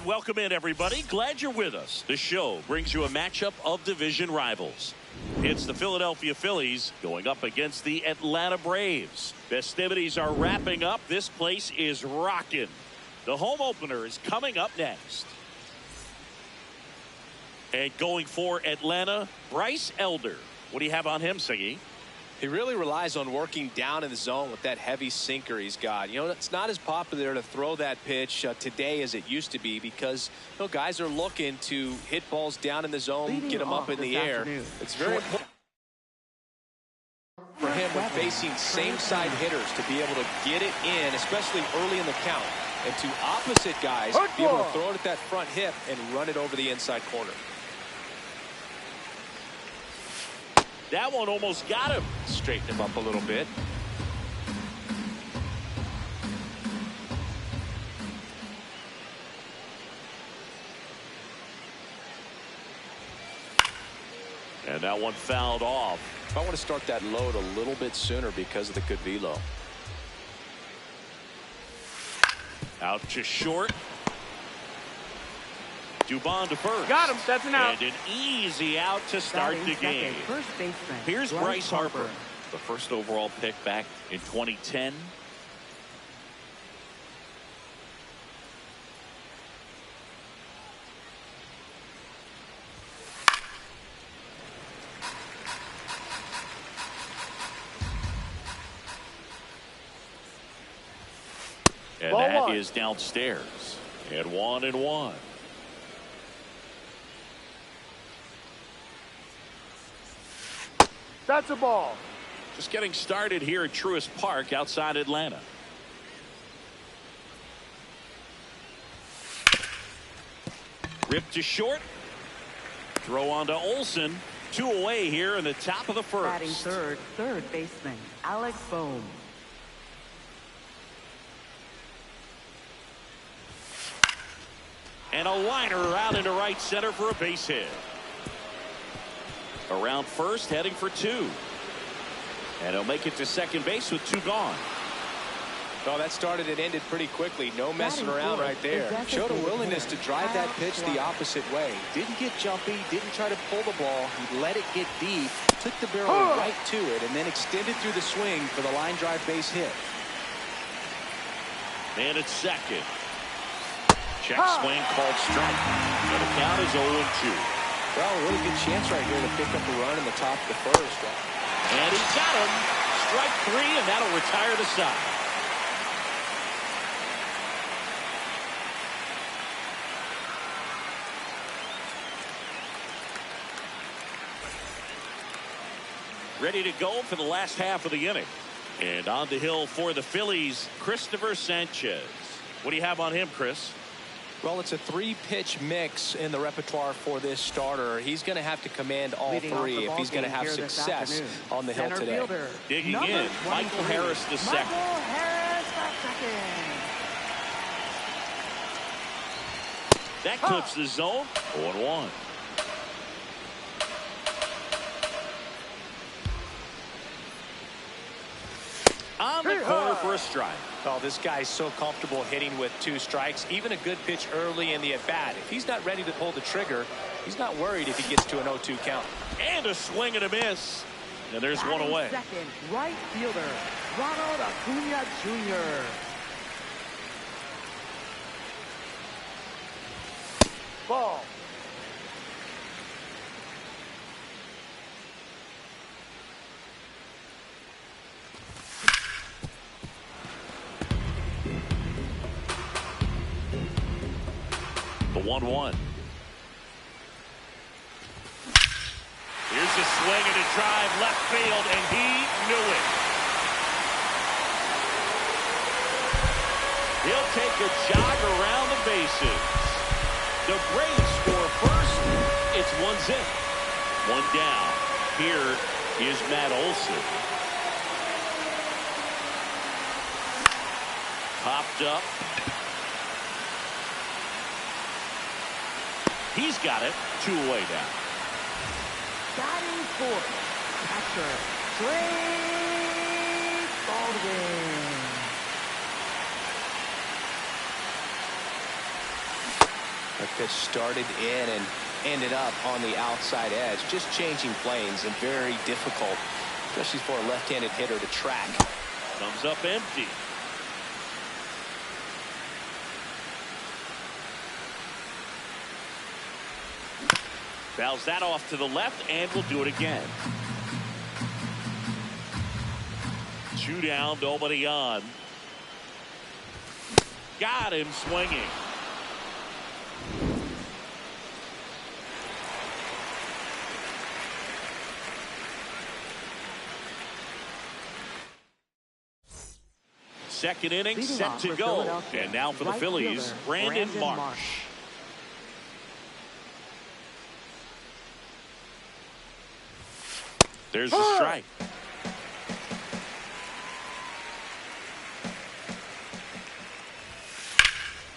Welcome in, everybody. Glad you're with us. The show brings you a matchup of division rivals. It's the Philadelphia Phillies going up against the Atlanta Braves. Festivities are wrapping up. This place is rocking. The home opener is coming up next. And going for Atlanta, Bryce Elder. What do you have on him, Siggy? He really relies on working down in the zone with that heavy sinker he's got. You know, it's not as popular to throw that pitch today as it used to be because, you know, guys are looking to hit balls down in the zone, get them up in the air. It's very important for him when facing same-side hitters to be able to get it in, especially early in the count, and to opposite guys be able to throw it at that front hip and run it over the inside corner. That one almost got him. Straighten him up a little bit. And that one fouled off. I want to start that load a little bit sooner because of the good velo. Out to short. Dubon to first. Got him. That's an out. And an easy out to start the game. First baseman. Here's Bryce Harper, the first overall pick back in 2010. And Ball that one. is downstairs. And 1-1. That's a ball. Just getting started here at Truist Park outside Atlanta. Ripped to short. Throw on to Olsen. 2 away here in the top of the first. Batting third baseman, Alex Bohm. And a liner out into right center for a base hit. Around first, heading for 2. And he'll make it to second base with 2 gone. Well, that started and ended pretty quickly. No messing around right there. Showed a willingness to drive that pitch the opposite way. Didn't get jumpy, didn't try to pull the ball. He let it get deep, took the barrel right to it, and then extended through the swing for the line drive base hit. And it's second. Check swing called strike. And the count is 0-2. Well, a really good chance right here to pick up a run in the top of the first. And he got him. Strike 3, and that'll retire the side. Ready to go for the last half of the inning. And on the hill for the Phillies, Christopher Sanchez. What do you have on him, Chris? Well, it's a 3-pitch mix in the repertoire for this starter. He's going to have to command all 3 if he's going to have success on the hill today. Digging in, Michael Harris the second. That clips the zone. 0-1. On the corner for a strike. Oh, this guy's so comfortable hitting with 2 strikes. Even a good pitch early in the at-bat. If he's not ready to pull the trigger, he's not worried if he gets to an 0-2 count. And a swing and a miss. And there's one away. Second, right fielder, Ronald Acuna Jr. Ball. The 1-1. Here's a swing and a drive left field, and he knew it. He'll take a jog around the bases. The Braves score first. It's 1-0. One down. Here is Matt Olson. Popped up. He's got it. 2 away now. Batting fourth, catcher, Drake Baldwin. That pitch started in and ended up on the outside edge. Just changing planes and very difficult, especially for a left-handed hitter to track. Comes up empty. Fouls that off to the left, and will do it again. 2 down, nobody on. Got him swinging. Second inning set to go. And now for the Phillies, Brandon Marsh. There's the strike.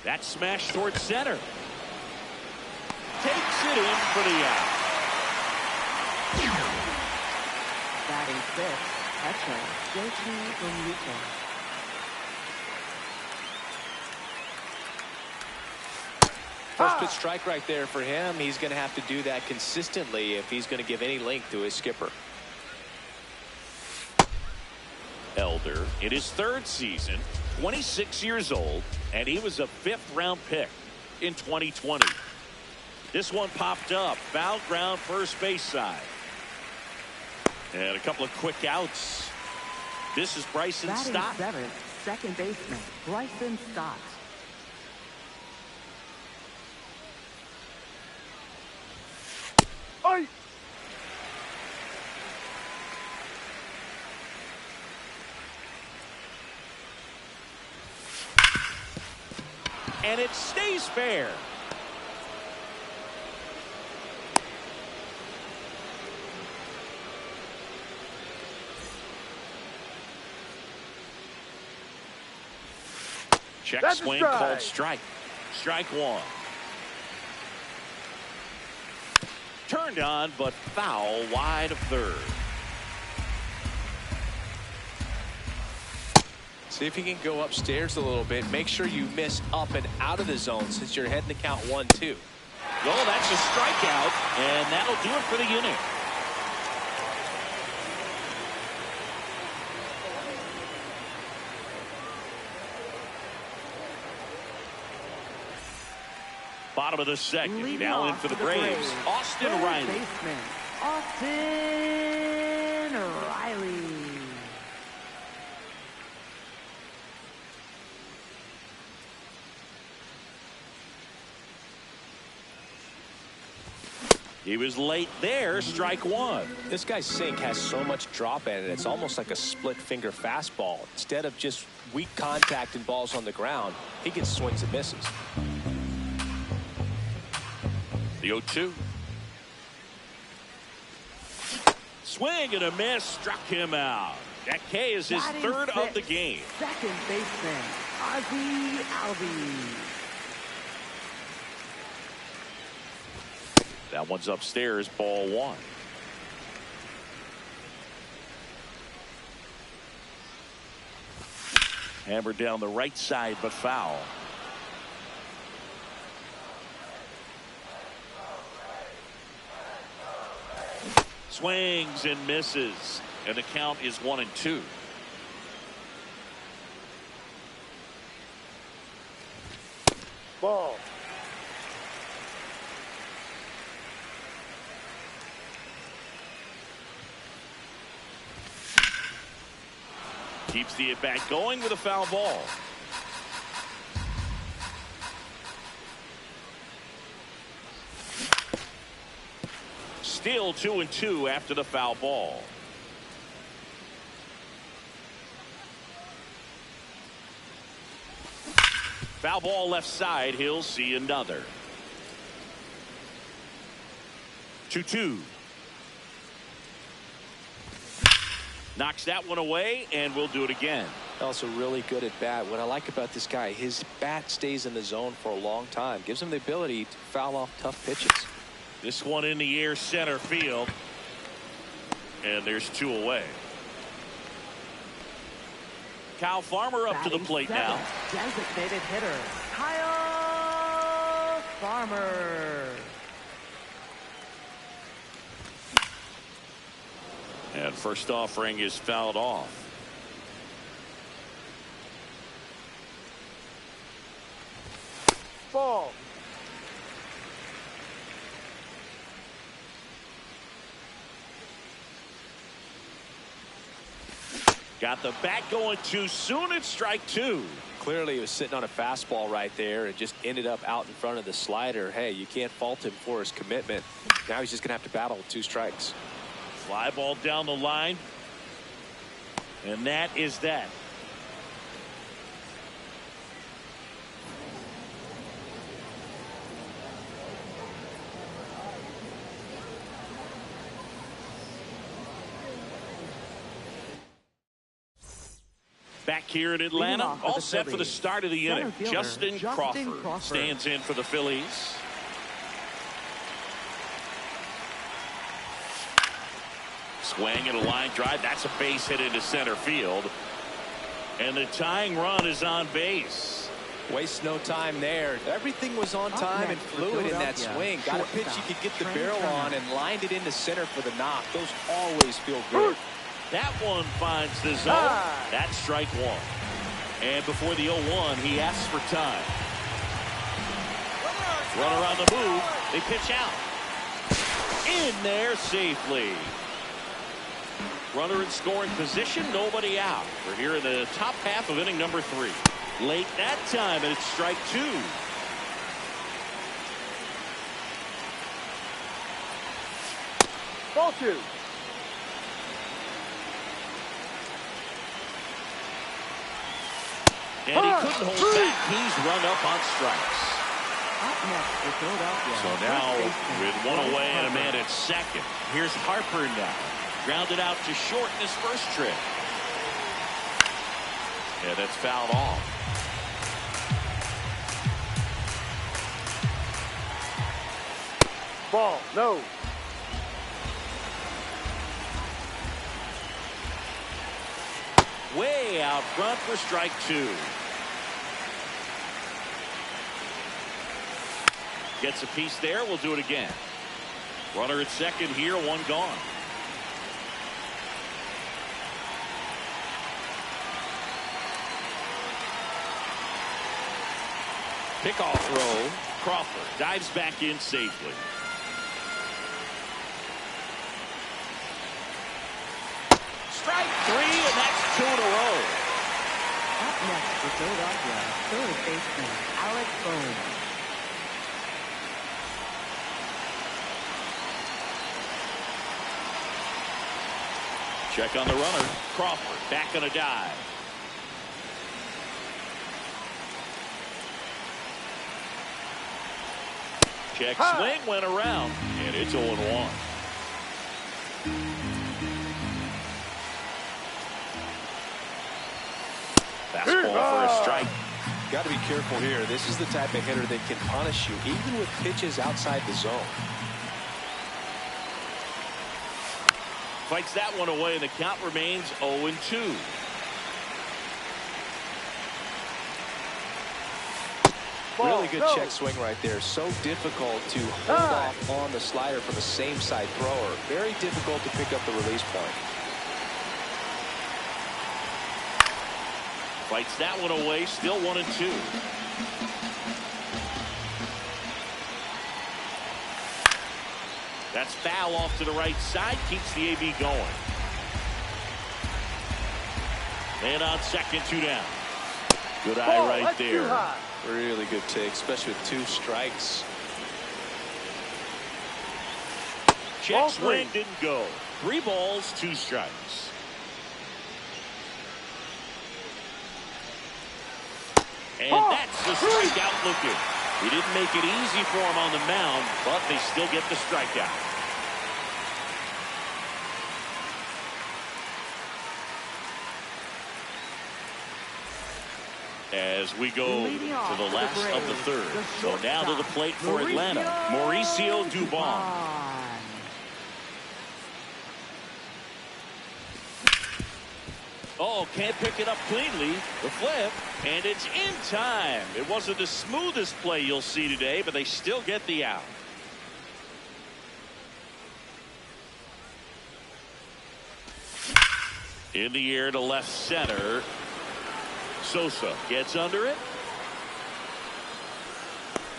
That smash towards center. Takes it in for the out. Batting fifth, catcher, Gm3 StlFan. First pitch strike right there for him. He's going to have to do that consistently if he's going to give any length to his skipper. Elder in his 3rd season, 26 years old, and he was a 5th-round pick in 2020. This one popped up, foul ground first base side. And a couple of quick outs. This is Bryson Stott. Batting seventh, second baseman, Bryson Stott. Oi! And it stays fair. Check That's a swing strike. called strike. Strike 1. Turned on, but foul wide of third. See if you can go upstairs a little bit. Make sure you miss up and out of the zone since you're heading to count 1-2. Well, that's a strikeout, and that'll do it for the inning. Bottom of the second. Leading Now in off for the Braves, Austin third Riley. Baseman, Austin Riley. He was late there. Strike 1. This guy's sink has so much drop in it. It's almost like a split finger fastball. Instead of just weak contact and balls on the ground, he gets swings and misses. The 0-2. Swing and a miss. Struck him out. That K is his Batting 3rd of sixth, the game. Second baseman, Ozzie Albies. That one's upstairs. Ball 1. Hammered down the right side, but foul. Swings and misses, and the count is 1-2. Ball. Keeps the at-bat going with a foul ball. Still 2-2 after the foul ball. Foul ball left side. He'll see another. 2-2. Knocks that one away, and we'll do it again. Also really good at bat. What I like about this guy, his bat stays in the zone for a long time. Gives him the ability to foul off tough pitches. This one in the air, center field. And there's 2 away. Kyle Farmer up to the plate now. Designated hitter, Kyle Farmer. And first offering is fouled off. Ball. Got the bat going too soon. It's strike 2. Clearly, he was sitting on a fastball right there and just ended up out in front of the slider. Hey, you can't fault him for his commitment. Now he's just going to have to battle with 2 strikes. Fly ball down the line. And that is that. Back here in Atlanta, all set for the start of the inning. Justin Crawford stands in for the Phillies. Swing and a line drive. That's a base hit into center field. And the tying run is on base. Waste no time there. Everything was on time and fluid in that swing. Got a pitch you could get the barrel on and lined it into center for the knock. Those always feel good. That one finds the zone. That's strike 1. And before the 0-1, he asks for time. Runner on the move. They pitch out. In there safely. Runner in scoring position. Nobody out. We're here in the top half of inning number 3. Late that time, and it's strike 2. Ball 2. And he couldn't hold back. He's run up on strikes. Up next for Philadelphia. So now with 1 away and a man at second. Here's Harper now. Grounded out to short in his first trip. Yeah, that's fouled off. Ball. No. Way out front for strike 2. Gets a piece there. We'll do it again. Runner at second here. 1 gone. Pickoff throw. Crawford dives back in safely. Strike 3, and that's 2 in a row. Up next for Philadelphia, third baseman Alex Bohm. Check on the runner. Crawford back on a dive. Check swing went around, and it's 0-1. Fastball for a strike. Got to be careful here. This is the type of hitter that can punish you, even with pitches outside the zone. Fights that one away, and the count remains 0-2. Really good check swing right there. So difficult to hold off on the slider from a same side thrower. Very difficult to pick up the release point. Fights that one away. Still 1-2. That's foul off to the right side. Keeps the AB going. And on second, 2 down. Good eye right there. Really good take, especially with 2 strikes. Check swing didn't go. 3 balls, 2 strikes. And that's the strikeout looking. He didn't make it easy for him on the mound, but they still get the strikeout. as we go to the last of the third. So now to the plate for Atlanta, Mauricio Dubon. Oh, can't pick it up cleanly. The flip, and it's in time. It wasn't the smoothest play you'll see today, but they still get the out. In the air to left center. Sosa gets under it.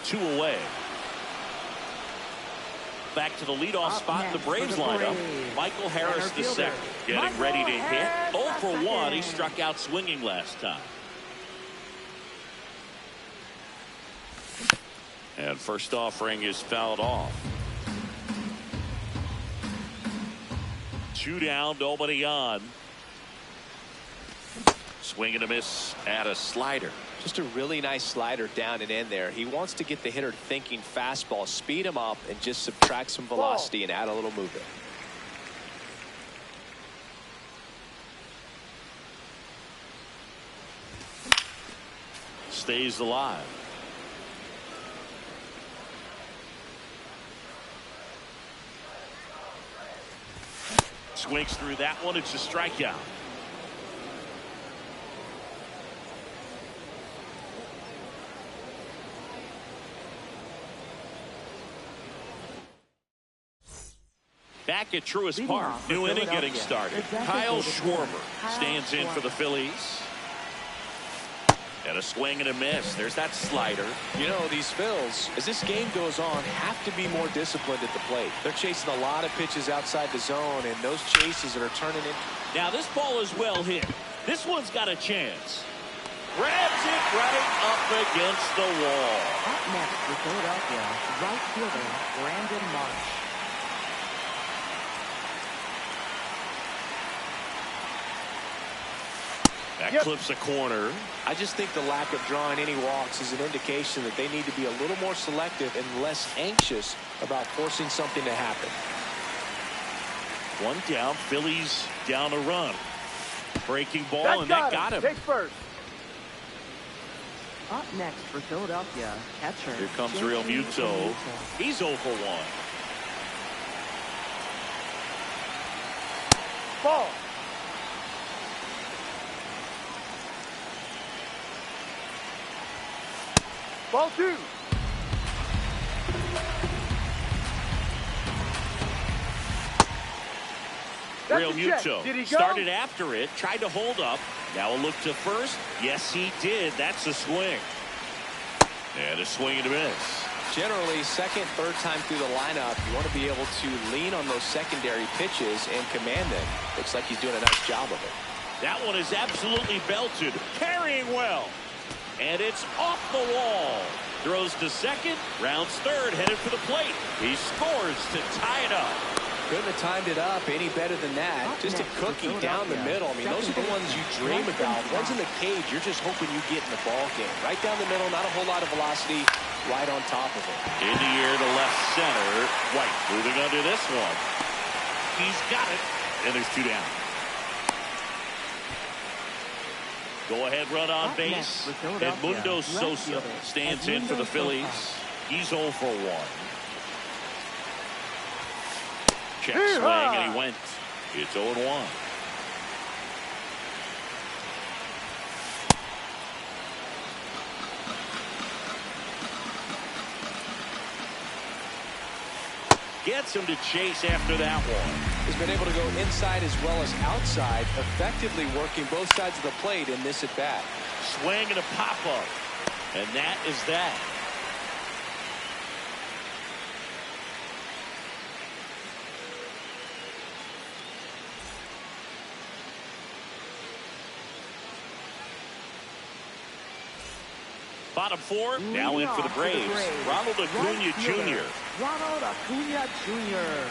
2 away. Back to the leadoff spot in the Braves lineup. Michael Harris II getting ready to hit. 0 for 1. He struck out swinging last time. And first offering is fouled off. 2 down, nobody on. Swing and a miss at a slider. Just a really nice slider down and in there. He wants to get the hitter thinking fastball, speed him up, and just subtract some velocity and add a little movement. Stays alive. Swings through that one. It's a strikeout. Back at Truist Park, new inning getting started. Kyle Schwarber stands in for the Phillies. And a swing and a miss. There's that slider. You know, these Phils, as this game goes on, have to be more disciplined at the plate. They're chasing a lot of pitches outside the zone, and those chases are turning in. Now this ball is well hit. This one's got a chance. Grabs it right up against the wall. Up next for Philadelphia, right fielder Brandon Marsh. That clips a corner. I just think the lack of drawing any walks is an indication that they need to be a little more selective and less anxious about forcing something to happen. 1 down, Phillies down a run. Breaking ball, and that got him. Take first. Up next for Philadelphia, catcher. Here comes Real Muto. He's 0 for 1. Ball. Ball 2. Real Muto started after it, tried to hold up. Now a look to first. Yes, he did. That's a swing. And a swing and a miss. Generally, second, third time through the lineup, you want to be able to lean on those secondary pitches and command them. Looks like he's doing a nice job of it. That one is absolutely belted. Carrying well. And it's off the wall. Throws to second, rounds third, headed for the plate. He scores to tie it up. Couldn't have timed it up any better than that. Just a cookie down the middle. I mean, those are the ones you dream about. Ones in the cage, you're just hoping you get in the ball game. Right down the middle, not a whole lot of velocity, right on top of it. In the air to left center. White moving under this one. He's got it. And there's 2 down. Go ahead run on base. Edmundo Sosa stands in for the Phillies. He's 0 for 1. Check swing and he went. It's 0-1. Gets him to chase after that one. He's been able to go inside as well as outside, effectively working both sides of the plate in this at-bat. Swing and a pop-up. And that is that. Bottom 4, now in for the Braves. Ronald Acuna Jr. Ronald Acuna Jr.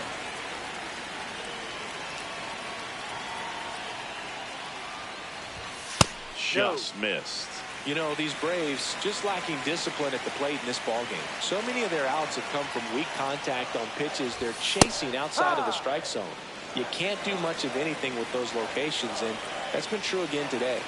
Just missed. You know, these Braves just lacking discipline at the plate in this ballgame. So many of their outs have come from weak contact on pitches they're chasing outside of the strike zone. You can't do much of anything with those locations, and that's been true again today.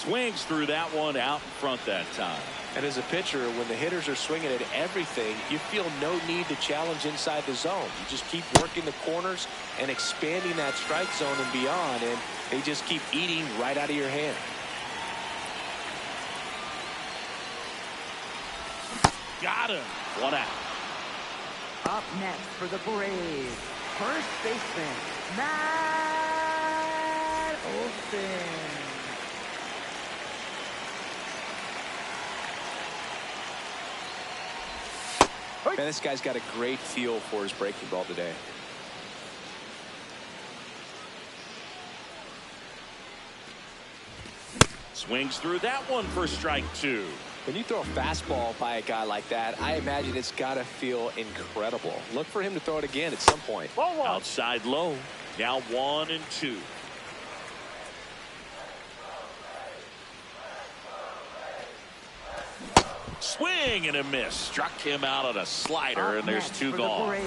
Swings through that one out in front that time. And as a pitcher, when the hitters are swinging at everything, you feel no need to challenge inside the zone. You just keep working the corners and expanding that strike zone and beyond, and they just keep eating right out of your hand. Got him. One out. Up next for the Braves, first baseman, Matt Olson. Man, this guy's got a great feel for his breaking ball today. Swings through that one for strike 2. When you throw a fastball by a guy like that, I imagine it's got to feel incredible. Look for him to throw it again at some point. Outside low. Now 1-2. Swing and a miss. Struck him out on a slider, and there's 2 gone.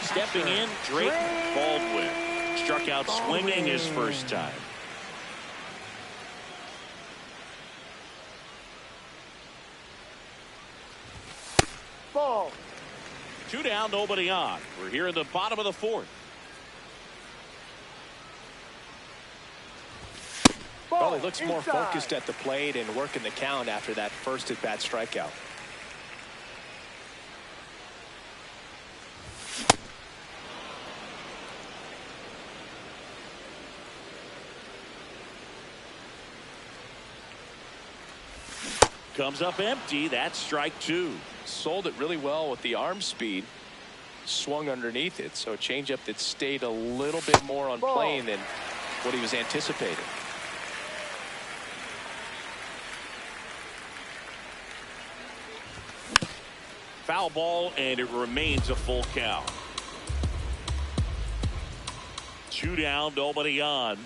Stepping in, Drake Baldwin. Struck out swinging his first time. Ball. 2 down, nobody on. We're here in the bottom of the 4th. Well, he looks more focused at the plate and working the count after that first at-bat strikeout. Comes up empty. That's strike 2. Sold it really well with the arm speed. Swung underneath it, so a changeup that stayed a little bit more on plane than what he was anticipating. Foul ball, and it remains a full count. 2 down, nobody on.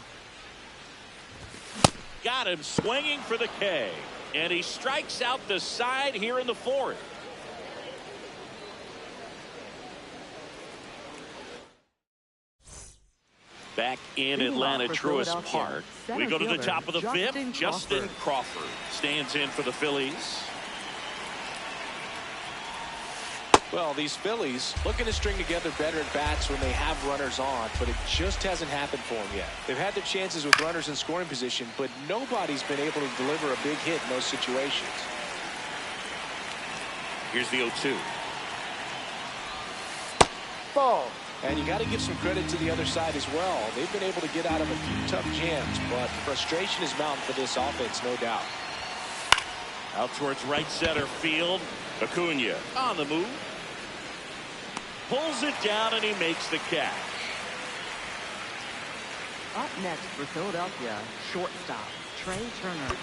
Got him swinging for the K. And he strikes out the side here in the 4th. Back in Atlanta Truist Park. We go to the top of the 5th. Justin Crawford stands in for the Phillies. Well, these Phillies looking to string together better at bats when they have runners on, but it just hasn't happened for them yet. They've had their chances with runners in scoring position, but nobody's been able to deliver a big hit in those situations. Here's the 0-2. Ball. And you got to give some credit to the other side as well. They've been able to get out of a few tough jams, but frustration is mounting for this offense, no doubt. Out towards right center field. Acuna on the move. Pulls it down, and he makes the catch. Up next for Philadelphia, shortstop, Trey Turner.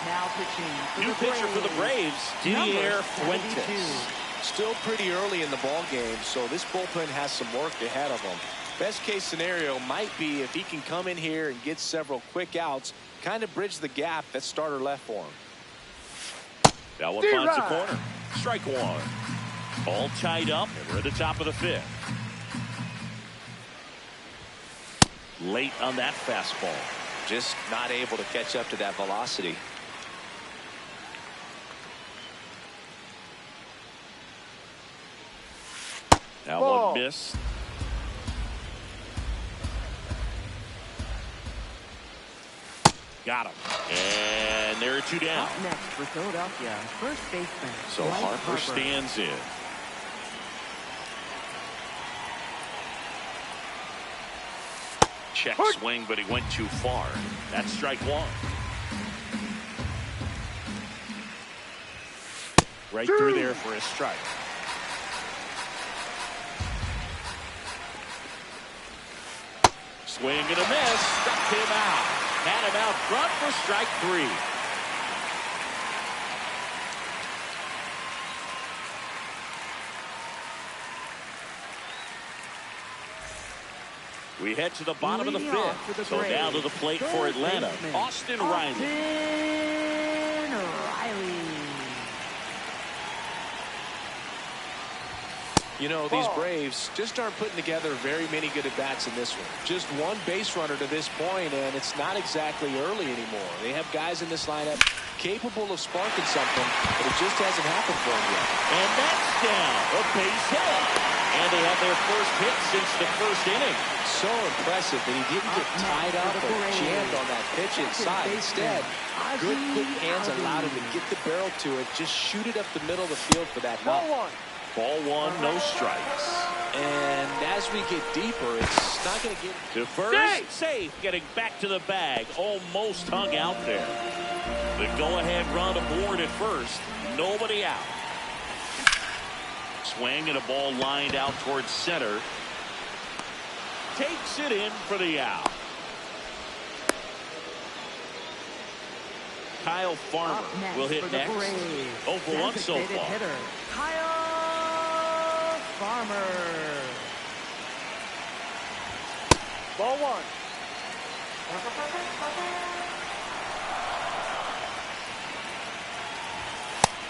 Now pitching for New pitcher for the Braves, Gm3 StlFan. Still pretty early in the ball game, so this bullpen has some work ahead of them. Best case scenario might be if he can come in here and get several quick outs, kind of bridge the gap that starter left for him. That one finds the corner. Strike 1. All tied up, and we're at the top of the 5th. Late on that fastball. Just not able to catch up to that velocity. That one missed. Got him. And there are 2 down. Up next for Philadelphia, first baseman. So Harper stands in. Check swing, but he went too far. That's strike 1. Right through there for a strike. Swing and a miss. Struck him out. Had him out front for strike 3. We head to the bottom of the 5th. So now to the plate for Atlanta, Austin Riley. You know, these Braves just aren't putting together very many good at-bats in this one. Just one base runner to this point, and it's not exactly early anymore. They have guys in this lineup capable of sparking something, but it just hasn't happened for them yet. And that's down. A base hit. And they have their first hit since the first inning. So impressive that he didn't get tied up or jammed on that pitch inside. Instead, good quick hands allowed him to get the barrel to it, just shoot it up the middle of the field for that knock. Ball one, no strikes. And as we get deeper, it's not going to get to first. Safe. Getting back to the bag. Almost hung out there. The go-ahead run aboard at first. Nobody out. Swing and a ball lined out towards center. Takes it in for the out. Kyle Farmer will hit next. 0 for 1 so far. Hitter, Kyle Farmer. Ball one.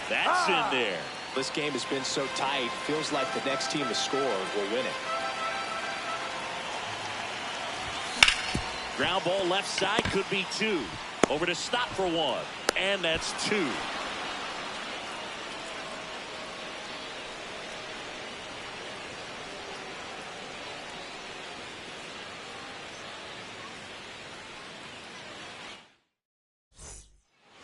That's in there. This game has been so tight. Feels like the next team to score will win it. Ground ball left side, could be 2. Over to stop for 1. And that's 2.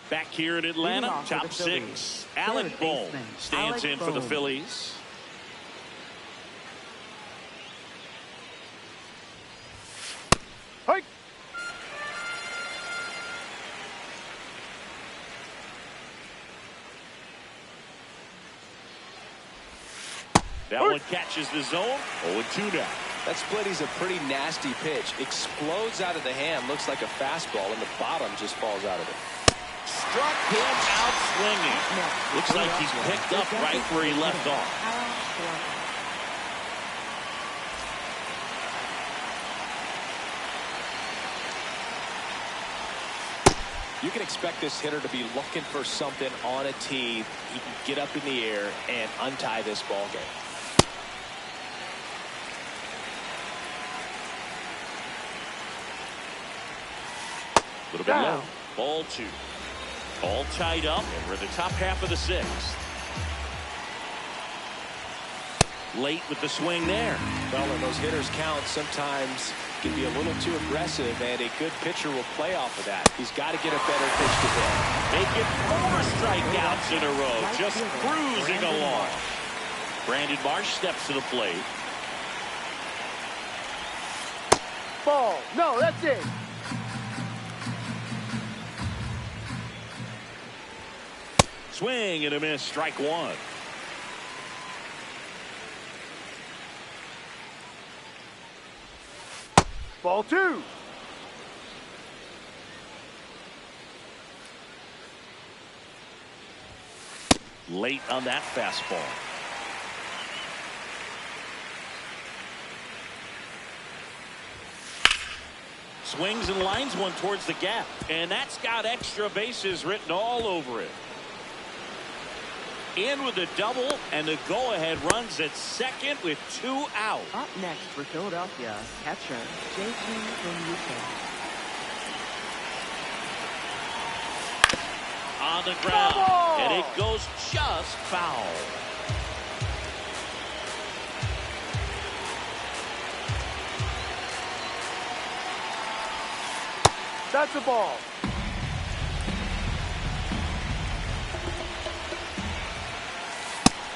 Back here in Atlanta, top 6. Alec Bohm stands in for the Phillies. Hey. That one catches the zone. 0-2 now. That split is a pretty nasty pitch. Explodes out of the hand. Looks like a fastball, and the bottom just falls out of it. Struck him out swinging. Looks like he's picked up right where he left off. You can expect this hitter to be looking for something on a tee. He can get up in the air and untie this ball game. A little bit low. Ball 2. All tied up, and we're in the top half of the 6th. Late with the swing there. Well, when those hitters count, sometimes can be a little too aggressive, and a good pitcher will play off of that. He's got to get a better pitch to hit. Making 4 strikeouts in a row, just cruising along. Brandon Marsh steps to the plate. Ball. No, that's it. Swing and a miss, strike 1. Ball 2. Late on that fastball. Swings and lines one towards the gap, and that's got extra bases written all over it. In with the double, and the go-ahead runs at second with 2 out. Up next for Philadelphia, catcher J.P. from UK. On the ground, and it goes just foul. That's a ball.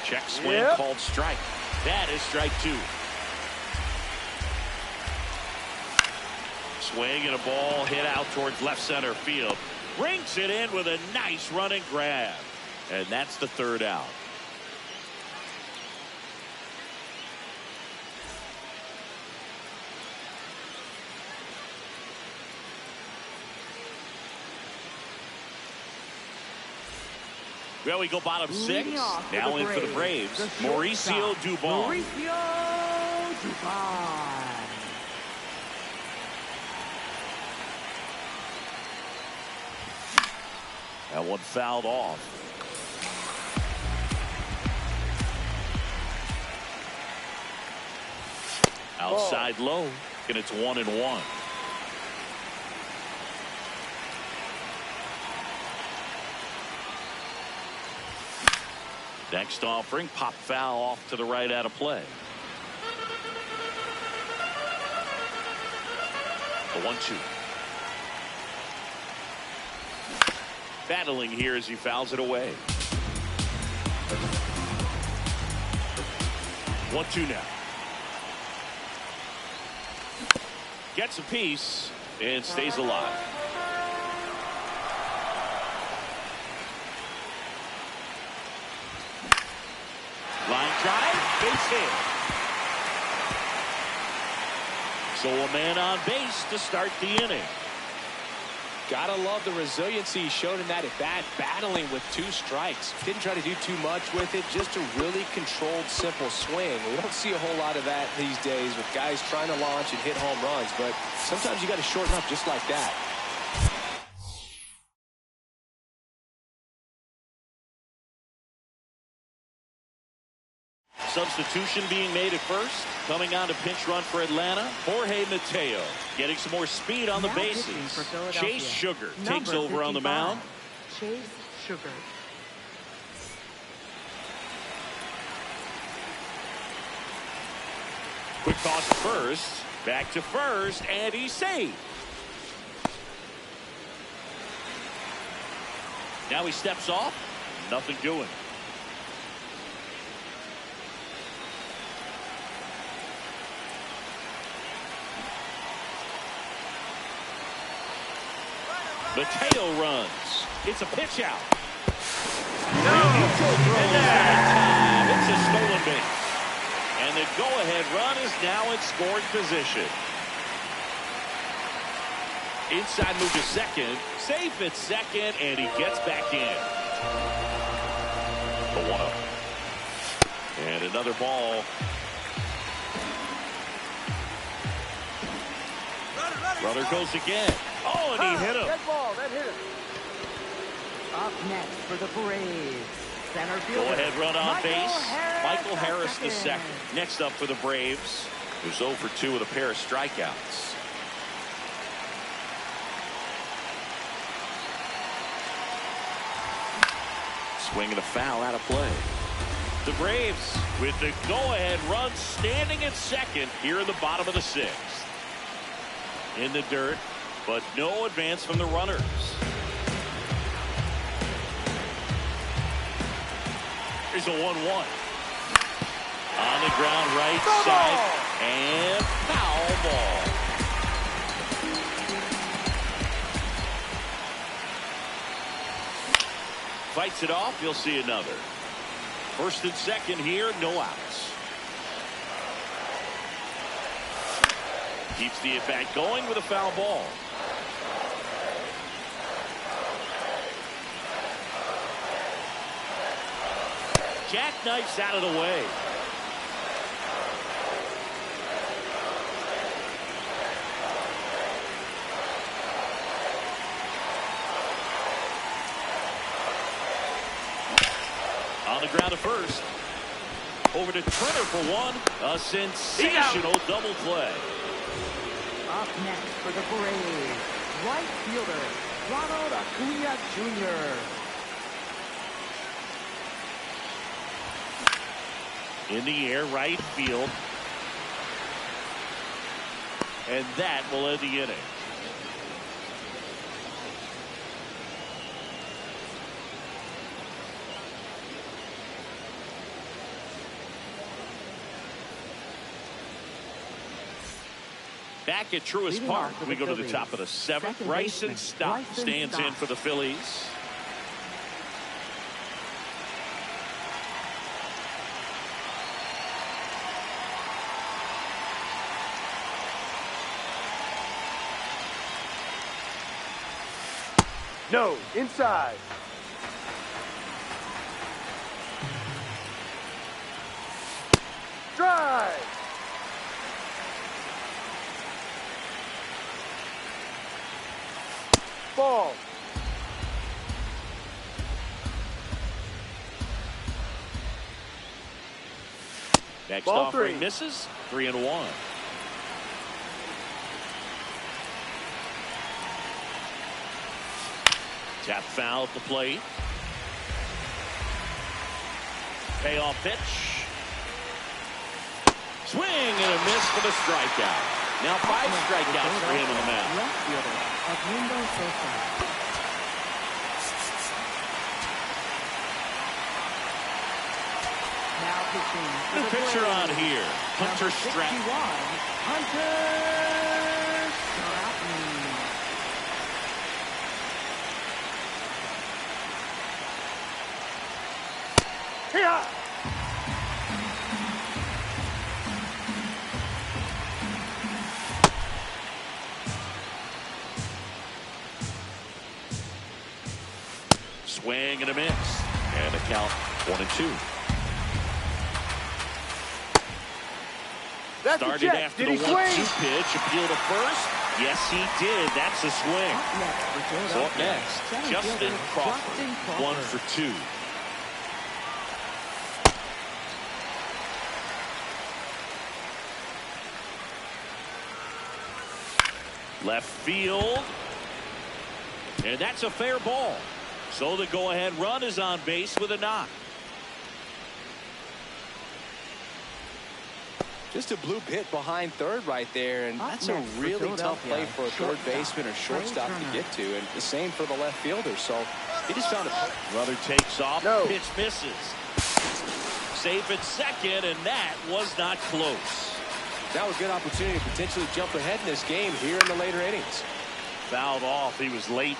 Check swing, called strike. That is strike 2. Swing and a ball hit out towards left center field. Brings it in with a nice running grab. And that's the 3rd out. Well, we go bottom 6. Now in for the Braves, Mauricio Dubon. Mauricio Dubon. That one fouled off. Outside low, and it's 1-1. Next offering, pop foul off to the right out of play. The 1-2. Battling here as he fouls it away. 1-2 now. Gets a piece and stays alive. Line drive, base hit. So a man on base to start the inning. Gotta love the resiliency he showed in that at bat, battling with 2 strikes. Didn't try to do too much with it, just a really controlled, simple swing. We don't see a whole lot of that these days with guys trying to launch and hit home runs, but sometimes you got to shorten up just like that. Substitution being made at first. Coming on to pinch run for Atlanta, Jorge Mateo. Getting some more speed on the bases. Chase Sugar takes over on the mound. Chase Sugar. Quick toss to first. Back to first, and he's safe. Now he steps off. Nothing doing. Mateo runs. It's a pitch out. No. It's a stolen base. And the go-ahead run is now in scoring position. Inside move to second. Safe at second, and he gets back in. The 1-0. And another ball. Runner goes again. Oh, and he hit him. That ball, that hit him. Up next for the Braves, center fielder. Go-ahead run on base. Michael Harris the second. Next up for the Braves, who's 0 for 2 with a pair of strikeouts. Swing and a foul out of play. The Braves with the go-ahead run standing at second here in the bottom of the 6th. In the dirt, but no advance from the runners. Here's a 1-1. On the ground right side, and foul ball. Fights it off, you'll see another. First and second here, no outs. Keeps the at-bat going with a foul ball. Jackknifes out of the way. On the ground to first. Over to Turner for one. A sensational double play. Up next for the Braves, right fielder, Ronald Acuna Jr. In the air, right field. And that will end the inning. Back at Truist Park, we go to the top of the 7th. Bryson Stott stands in for the Phillies. No, inside. Drive. Ball. Next Ball offering 3. misses. 3-1. Tap foul at the plate. Payoff pitch. Swing and a miss for the strikeout. Now 5 strikeouts for him in the mound. Left fielder, Gm3. Now pitching. New pitcher on here, Hunter Stratton. Hunter Stratton. Here. Swing and a miss. And a count 1-2. That's Started a check. after Did the he 1-2 swing? pitch. Appeal to first. Yes, he did. That's a swing. So up next, Justin Crawford. 1 for 2. Left field. And that's a fair ball. So the go-ahead run is on base with a knock. Just a bloop hit behind third right there, and that's a really tough play for a third baseman or shortstop to get to, and the same for the left fielder. So he just found a Runner takes off. No. Pitch misses. Safe at second, and that was not close. That was a good opportunity to potentially jump ahead in this game here in the later innings. Fouled off. He was late.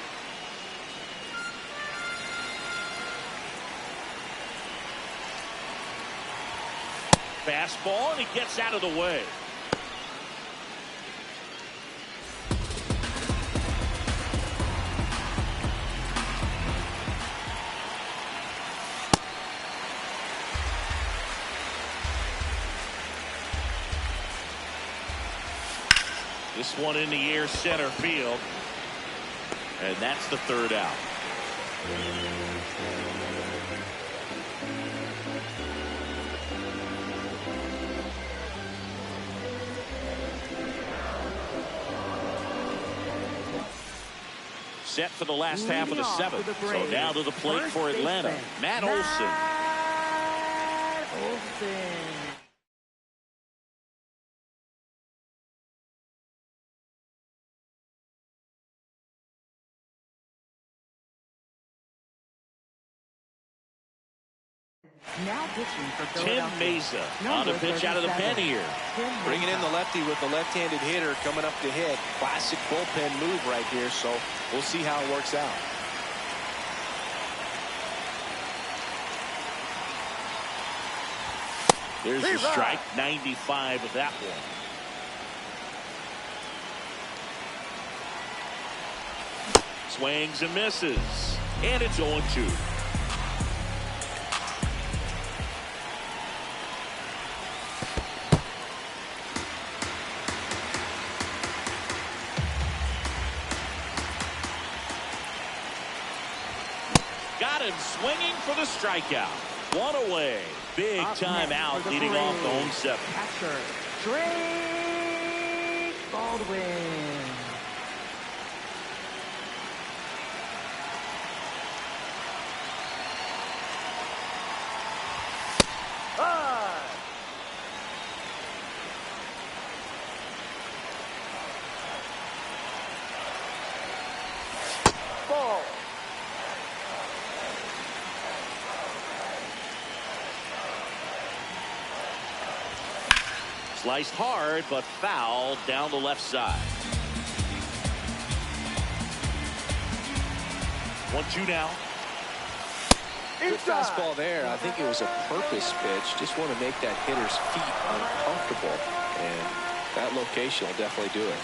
Fastball, and he gets out of the way. This one in the air, center field. And that's the third out. Set for the last half of the seventh. So now to the plate for Atlanta, Matt Olson. Now pitching for Tim Philadelphia. Mesa on a pitch out of the pen here. Bringing in the lefty with the left-handed hitter coming up to hit. Classic bullpen move right here, so we'll see how it works out. There's a strike, 95 of that one. Swings and misses, and it's 0-2. Got him swinging for the strikeout. One away. Big time out, leading off the home seventh. Catcher, Drake Baldwin. Ball. Sliced hard, but fouled down the left side. 1-2 now. Good fastball there. I think it was a purpose pitch. Just want to make that hitter's feet uncomfortable. And that location will definitely do it.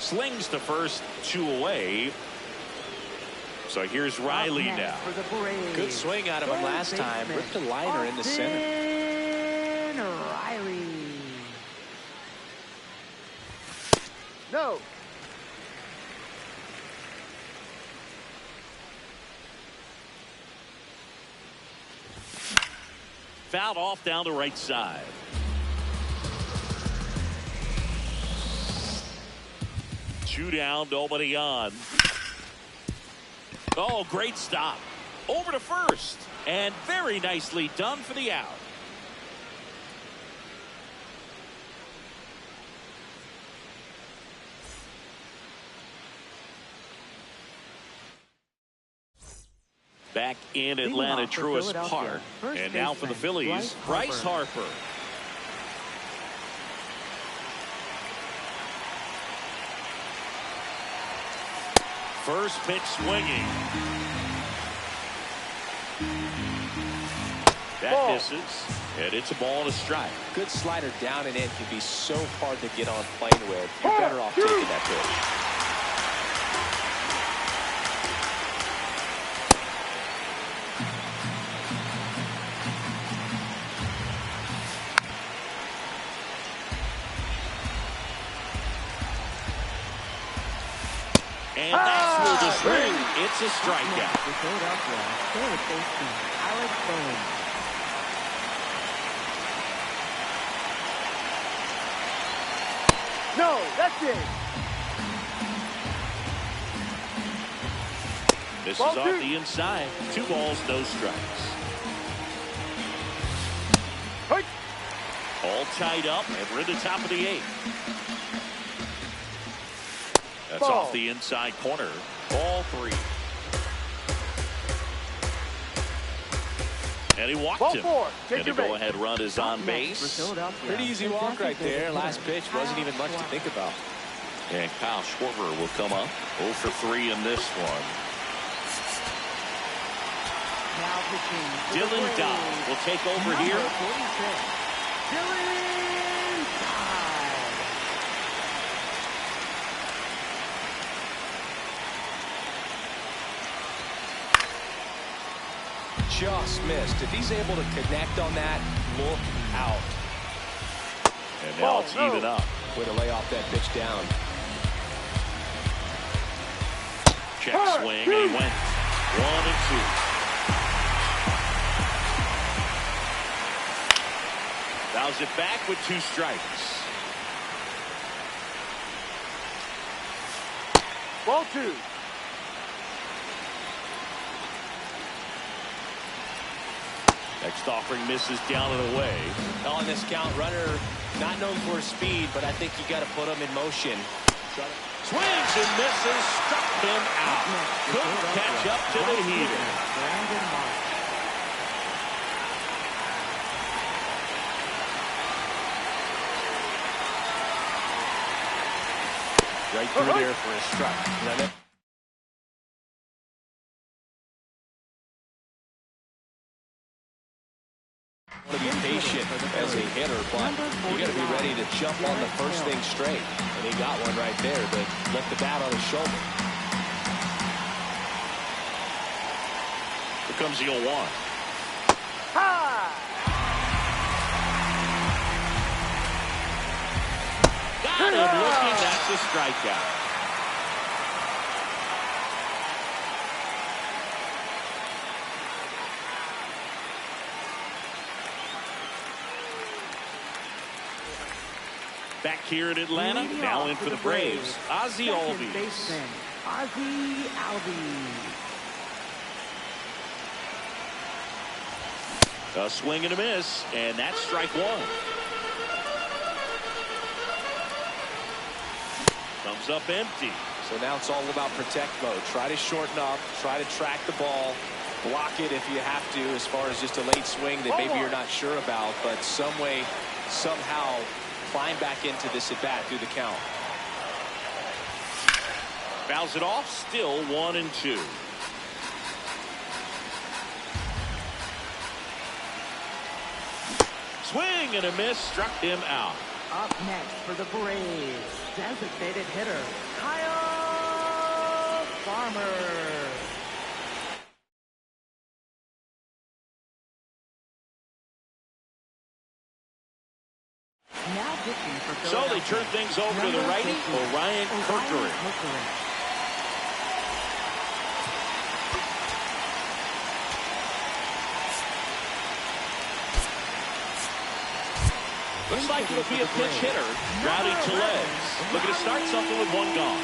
Slings to first, 2 away. So here's Riley now. Good swing out of him last time. Ripped the liner in the center. Riley. No. Fouled off down the right side. Two down, nobody on. Oh, great stop. Over to first. And very nicely done for the out. Back in Atlanta, Truist Park. And now for the Phillies, Bryce Harper. First pitch swinging. That misses. And it's a ball and a strike. Good slider down and in can be so hard to get on plane with. You're better off taking that pitch. And that's where the swing. It's a strikeout. No, that's it. This is off the inside. 2 balls, no strikes. Hey. All tied up, and we're in the top of the 8th. That's off the inside corner. Ball 3. And he walked him. And the go-ahead run is on base. Pretty easy walk right there. Last pitch wasn't even much to think about. And Kyle Schwarber will come up 0 for 3 in this one. Dylan Dodd will take over here. Just missed. If he's able to connect on that, look out. And now it's even up. Way to lay off that pitch down. Check swing, and he went 1 and 2. Fouls it back with 2 strikes. Ball 2. Next offering misses down and away. On this count, runner not known for speed, but I think you got to put him in motion. Swings and misses, struck him out. Couldn't catch up to the heater. Right through there for a strike. Want to be patient as a hitter, but you got to be ready to jump on the first thing straight. And he got one right there to lift the bat on his shoulder. Here comes the 0-1. Got him looking. That's a strikeout. Back here in Atlanta, now in for the Braves, Ozzie Albies. A swing and a miss, and that's strike 1. Comes up empty. So now it's all about protect mode. Try to shorten up, try to track the ball, block it if you have to, as far as just a late swing that maybe you're not sure about, but some way, somehow, climb back into this at bat through the count. Fouls it off, still 1 and 2. Swing and a miss, struck him out. Up next for the Braves, designated hitter, Kyle Farmer. So they turn things over to the righty, Orion Kerkering. Looks like it'll be a pinch hitter. Rowdy Tellez looking to start something with 1 gone.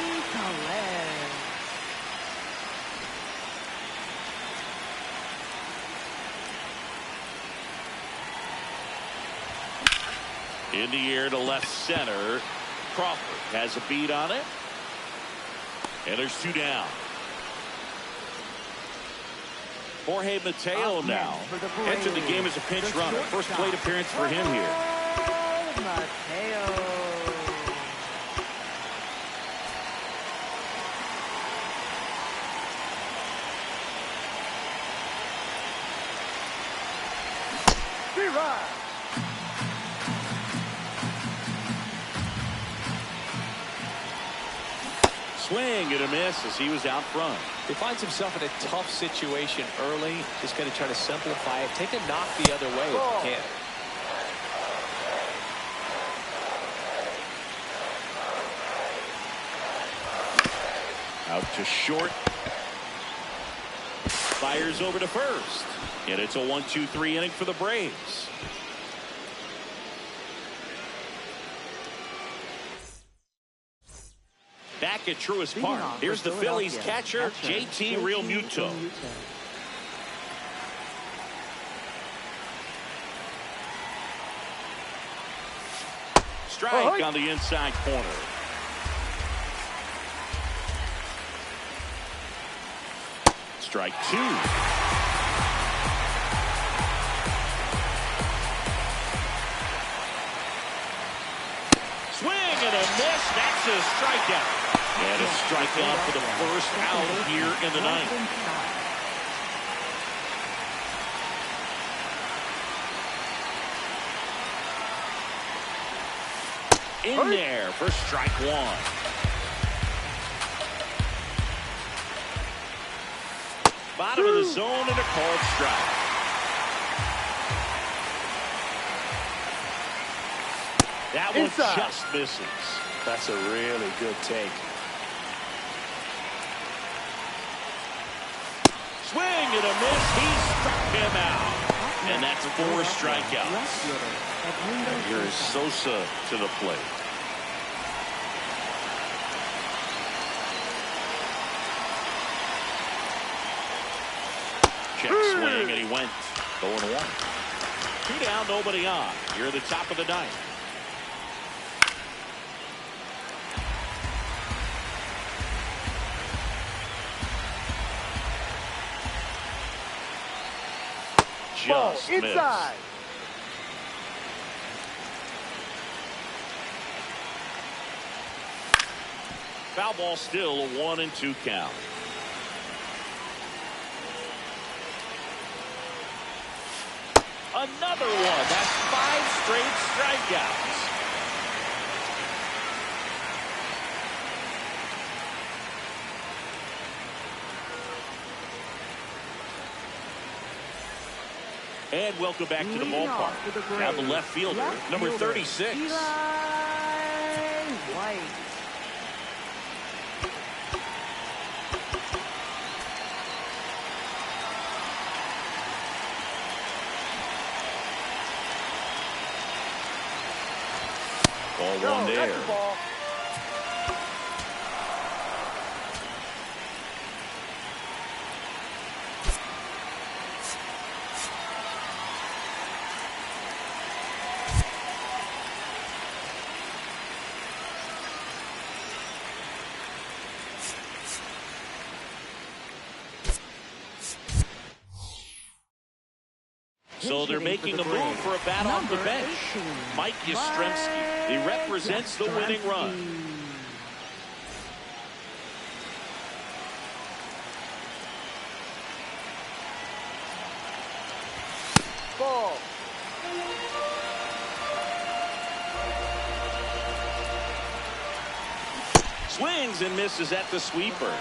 In the air to left center. Crawford has a beat on it. And there's 2 down. Jorge Mateo now entered the game as a pinch runner. First plate appearance for him here. Mateo. Swing and a miss as he was out front. He finds himself in a tough situation early. Just going to try to simplify it. Take a knock the other way if you can. Out to short. Fires over to first. And it's a 1-2-3 inning for the Braves. Back at Truist Park, here's the Phillies catcher, JT Realmuto. Strike on the inside corner. Strike 2. Swing and a miss. That's a strikeout. And a strikeout for the first out here in the ninth. In there for strike 1. Bottom of the zone and a called strike. That one just misses. That's a really good take. Swing and a miss. He struck him out. And that's 4 strikeouts. And here is Sosa to the plate. Check swing, and he went 0-1. 2 down, nobody on. You're at the top of the ninth. Just inside. Foul ball, still a 1-2 count. Another one. That's 5 straight strikeouts. And welcome back to the ballpark. Now the left fielder, number 36. White. Ball 1 there. So they're making a move for a bat off the bench. Mike Yastrzemski. He represents the winning run. Ball. Swings and misses at the sweeper.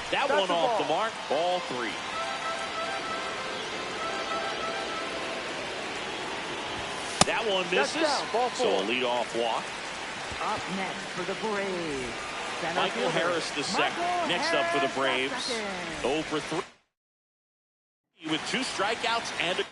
That one off the mark. Ball 3. That one misses. So a leadoff walk. Up next for the Braves. Michael Harris the second. Next up for the Braves. 0 for 3. With 2 strikeouts and a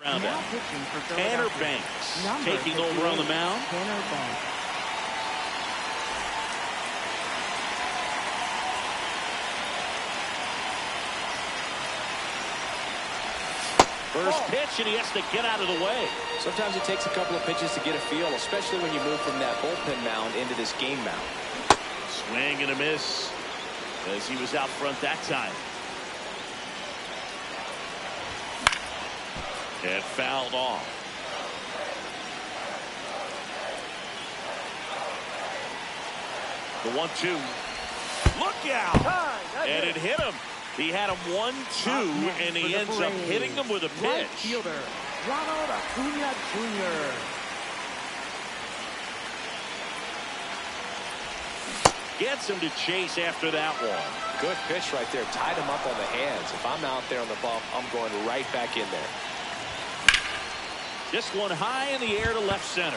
Round Now out. pitching for Tanner Philadelphia. Banks Number taking over on the 58, mound. Tanner Banks. First pitch, and he has to get out of the way. Sometimes it takes a couple of pitches to get a feel, especially when you move from that bullpen mound into this game mound. Swing and a miss as he was out front that time. And fouled off. The 1-2. Look out! And it hit him. He had him 1-2, and he ends up hitting him with a Right pitch. fielder, Ronald Acuna Jr. Gets him to chase after that one. Good pitch right there. Tied him up on the hands. If I'm out there on the bump, I'm going right back in there. This one high in the air to left center.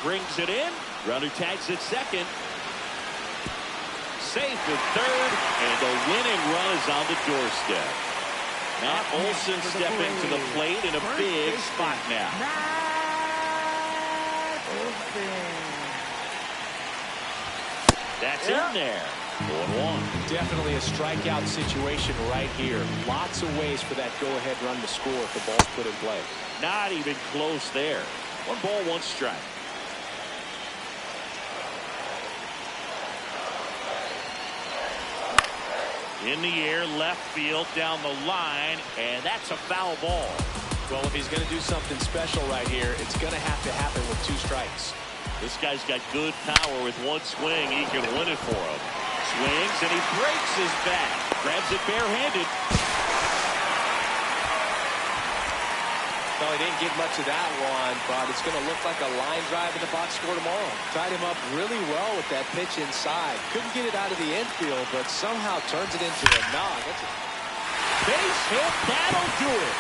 Brings it in. Runner tags at second. Safe at third, and the winning run is on the doorstep. Matt Olson stepping to the plate in a big spot now. That's in there. 0-1. Definitely a strikeout situation right here. Lots of ways for that go-ahead run to score if the ball's put in play. Not even close there. 1 ball, 1 strike. In the air, left field, down the line, and that's a foul ball. Well, if he's going to do something special right here, it's going to have to happen with 2 strikes. This guy's got good power. With 1 swing, he can win it for him. Swings, and he breaks his bat. Grabs it barehanded. Well, he didn't get much of that one, but it's going to look like a line drive in the box score tomorrow. Tied him up really well with that pitch inside. Couldn't get it out of the infield, but somehow turns it into a knock. Base hit, that'll do it.